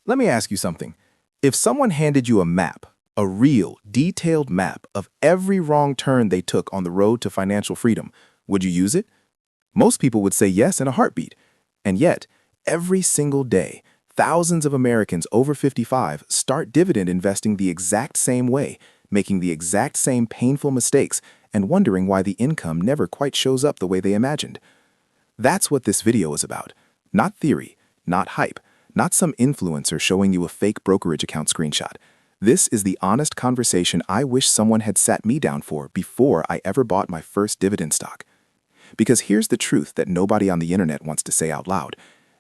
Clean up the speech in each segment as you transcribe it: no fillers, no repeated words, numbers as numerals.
Let me ask you something. If someone handed you a map, a real, detailed map of every wrong turn they took on the road to financial freedom, would you use it? Most people would say yes in a heartbeat. And yet, every single day, thousands of Americans over 55 start dividend investing the exact same way, making the exact same painful mistakes, and wondering why the income never quite shows up the way they imagined. That's what this video is about. Not theory, not hype, not some influencer showing you a fake brokerage account screenshot. This is the honest conversation I wish someone had sat me down for before I ever bought my first dividend stock. Because here's the truth that nobody on the internet wants to say out loud.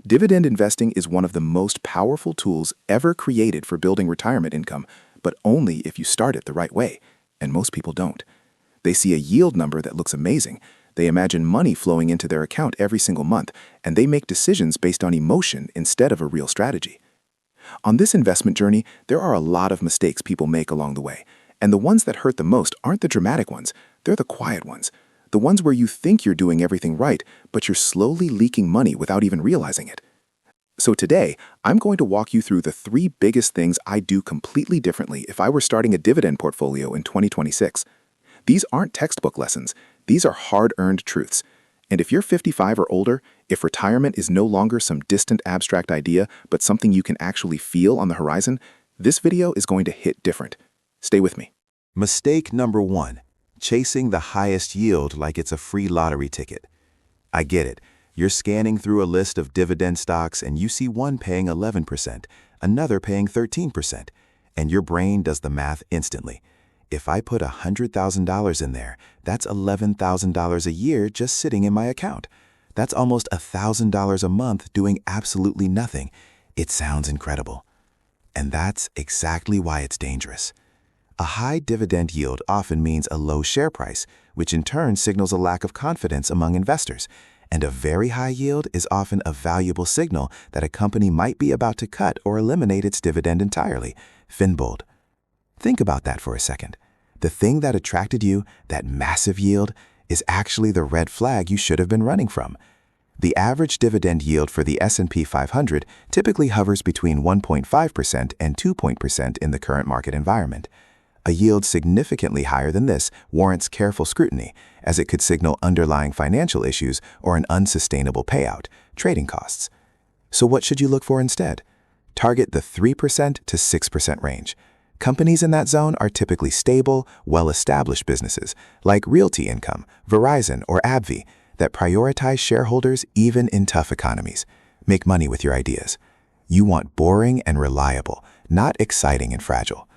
Dividend investing is one of the most powerful tools ever created for building retirement income, but only if you start it the right way, and most people don't. They see a yield number that looks amazing. They imagine money flowing into their account every single month, and they make decisions based on emotion instead of a real strategy. On this investment journey, there are a lot of mistakes people make along the way, and the ones that hurt the most aren't the dramatic ones, they're the quiet ones. The ones where you think you're doing everything right, but you're slowly leaking money without even realizing it. So today, I'm going to walk you through the 3 biggest things I'd do completely differently if I were starting a dividend portfolio in 2026. These aren't textbook lessons. These are hard-earned truths. And if you're 55 or older, if retirement is no longer some distant abstract idea, but something you can actually feel on the horizon, this video is going to hit different. Stay with me. Mistake number 1. Chasing the highest yield like it's a free lottery ticket. I get it. You're scanning through a list of dividend stocks and you see one paying 11%, another paying 13%, and your brain does the math instantly. If I put $100,000 in there, that's $11,000 a year just sitting in my account. That's almost $1,000 a month doing absolutely nothing. It sounds incredible. And that's exactly why it's dangerous. A high dividend yield often means a low share price, which in turn signals a lack of confidence among investors. And a very high yield is often a valuable signal that a company might be about to cut or eliminate its dividend entirely. Finbold. Think about that for a second. The thing that attracted you, that massive yield, is actually the red flag you should have been running from. The average dividend yield for the S&P 500 typically hovers between 1.5% and 2% in the current market environment. A yield significantly higher than this warrants careful scrutiny, as it could signal underlying financial issues or an unsustainable payout, trading costs. So what should you look for instead? Target the 3% to 6% range. Companies in that zone are typically stable, well-established businesses, like Realty Income, Verizon, or AbbVie, that prioritize shareholders even in tough economies. Make money with your ideas. You want boring and reliable, not exciting and fragile.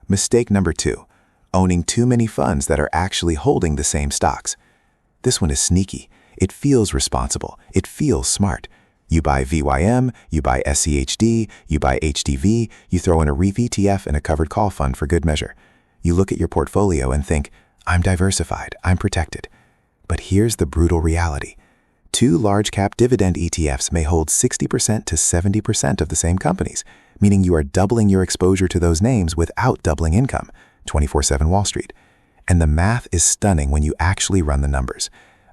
Mistake number 2, owning too many funds that are actually holding the same stocks. This one is sneaky. It feels responsible. It feels smart. You buy VYM, you buy SCHD, you buy HDV, you throw in a REIT ETF and a covered call fund for good measure. You look at your portfolio and think, I'm diversified, I'm protected. But here's the brutal reality. 2 large-cap dividend ETFs may hold 60% to 70% of the same companies, meaning you are doubling your exposure to those names without doubling income. 24/7 Wall Street. And the math is stunning when you actually run the numbers.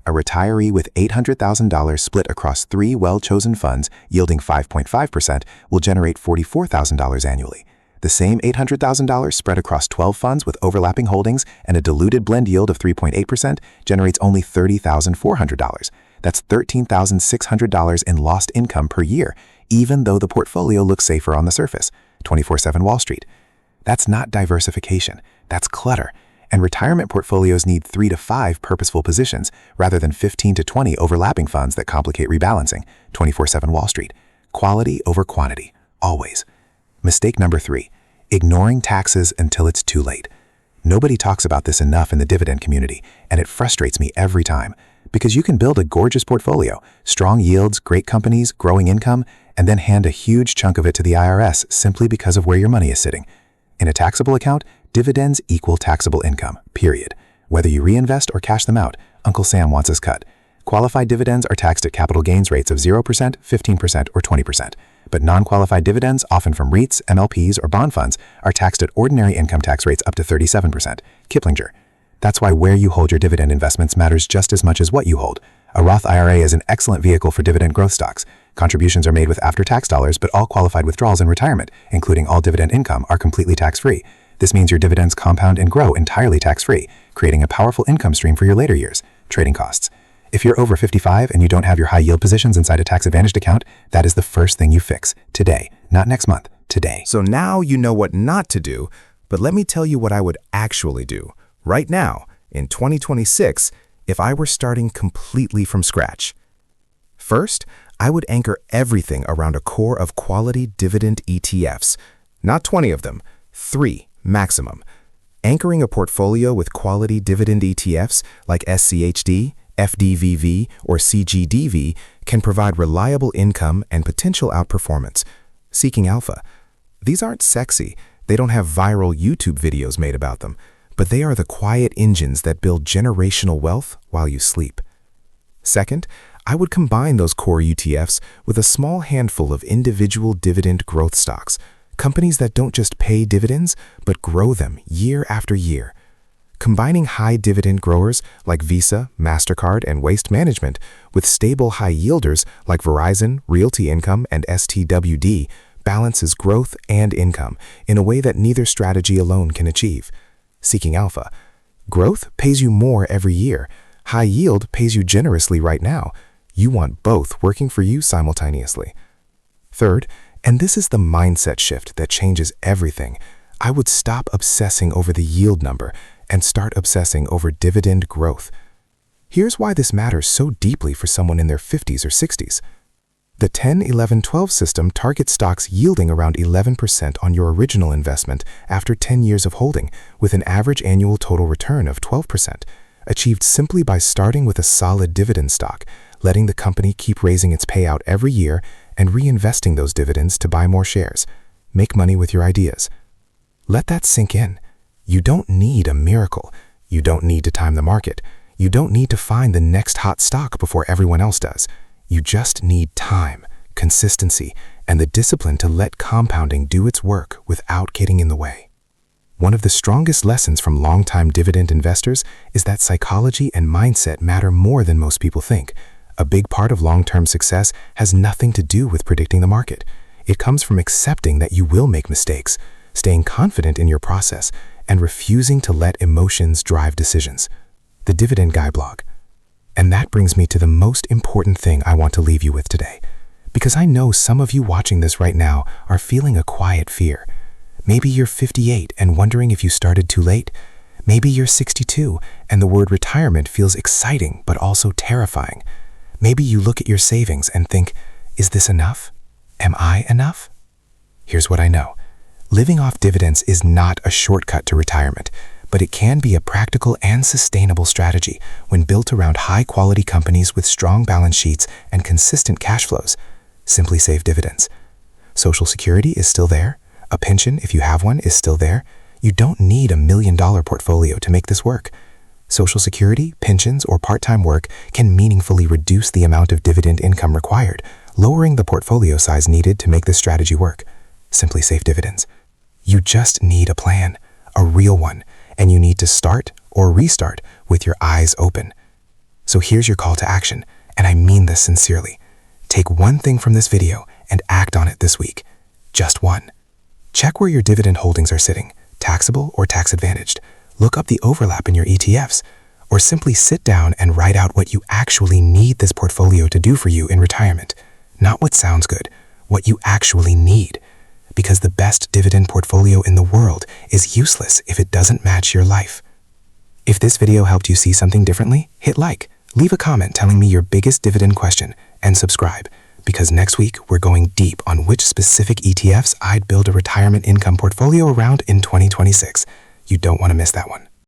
A retiree with $800,000 split across 3 well-chosen funds yielding 5.5% will generate $44,000 annually. The same $800,000 spread across 12 funds with overlapping holdings and a diluted blend yield of 3.8% generates only $30,400. That's $13,600 in lost income per year, even though the portfolio looks safer on the surface. 24/7 Wall Street. That's not diversification. That's clutter. And retirement portfolios need 3 to 5 purposeful positions rather than 15 to 20 overlapping funds that complicate rebalancing. 24/7 Wall Street. Quality over quantity. Always. Mistake number 3. Ignoring taxes until it's too late. Nobody talks about this enough in the dividend community, and it frustrates me every time. Because you can build a gorgeous portfolio, strong yields, great companies, growing income, and then hand a huge chunk of it to the IRS simply because of where your money is sitting. In a taxable account, dividends equal taxable income, period. Whether you reinvest or cash them out, Uncle Sam wants his cut. Qualified dividends are taxed at capital gains rates of 0%, 15%, or 20%. But non-qualified dividends, often from REITs, MLPs, or bond funds, are taxed at ordinary income tax rates up to 37%. Kiplinger. That's why where you hold your dividend investments matters just as much as what you hold. A Roth IRA is an excellent vehicle for dividend growth stocks. Contributions are made with after-tax dollars, but all qualified withdrawals in retirement, including all dividend income, are completely tax-free. This means your dividends compound and grow entirely tax-free, creating a powerful income stream for your later years. Trading costs. If you're over 55 and you don't have your high-yield positions inside a tax-advantaged account, that is the first thing you fix today, not next month, today. So now you know what not to do, but let me tell you what I would actually do. Right now, in 2026, if I were starting completely from scratch. First, I would anchor everything around a core of quality dividend ETFs. Not 20 of them, 3 maximum. Anchoring a portfolio with quality dividend ETFs like SCHD, FDVV, or CGDV can provide reliable income and potential outperformance. Seeking alpha. These aren't sexy. They don't have viral YouTube videos made about them, but they are the quiet engines that build generational wealth while you sleep. Second, I would combine those core ETFs with a small handful of individual dividend growth stocks, companies that don't just pay dividends, but grow them year after year. Combining high dividend growers like Visa, MasterCard, and Waste Management with stable high yielders like Verizon, Realty Income, and STWD balances growth and income in a way that neither strategy alone can achieve. Seeking alpha. Growth pays you more every year. High yield pays you generously right now. You want both working for you simultaneously. Third, and this is the mindset shift that changes everything, I would stop obsessing over the yield number and start obsessing over dividend growth. Here's why this matters so deeply for someone in their 50s or 60s. The 10-11-12 system targets stocks yielding around 11% on your original investment after 10 years of holding, with an average annual total return of 12%, achieved simply by starting with a solid dividend stock, letting the company keep raising its payout every year and reinvesting those dividends to buy more shares. Make money with your ideas. Let that sink in. You don't need a miracle. You don't need to time the market. You don't need to find the next hot stock before everyone else does. You just need time, consistency, and the discipline to let compounding do its work without getting in the way. One of the strongest lessons from long-time dividend investors is that psychology and mindset matter more than most people think. A big part of long-term success has nothing to do with predicting the market. It comes from accepting that you will make mistakes, staying confident in your process, and refusing to let emotions drive decisions. The Dividend Guy blog. And that brings me to the most important thing I want to leave you with today, because I know some of you watching this right now are feeling a quiet fear. Maybe you're 58 and wondering if you started too late. Maybe you're 62 and the word retirement feels exciting but also terrifying. Maybe you look at your savings and think, is this enough? Am I enough? Here's what I know. Living off dividends is not a shortcut to retirement, but it can be a practical and sustainable strategy when built around high-quality companies with strong balance sheets and consistent cash flows. Simply save dividends. Social Security is still there. A pension, if you have one, is still there. You don't need $1 million portfolio to make this work. Social Security, pensions, or part-time work can meaningfully reduce the amount of dividend income required, lowering the portfolio size needed to make this strategy work. Simply save dividends. You just need a plan, a real one, and you need to start or restart with your eyes open. So here's your call to action, and I mean this sincerely. Take one thing from this video and act on it this week. Just one. Check where your dividend holdings are sitting, taxable or tax-advantaged. Look up the overlap in your ETFs, or simply sit down and write out what you actually need this portfolio to do for you in retirement. Not what sounds good, what you actually need. Because the best dividend portfolio in the world is useless if it doesn't match your life. If this video helped you see something differently, hit like, leave a comment telling me your biggest dividend question, and subscribe, because next week we're going deep on which specific ETFs I'd build a retirement income portfolio around in 2026. You don't want to miss that one.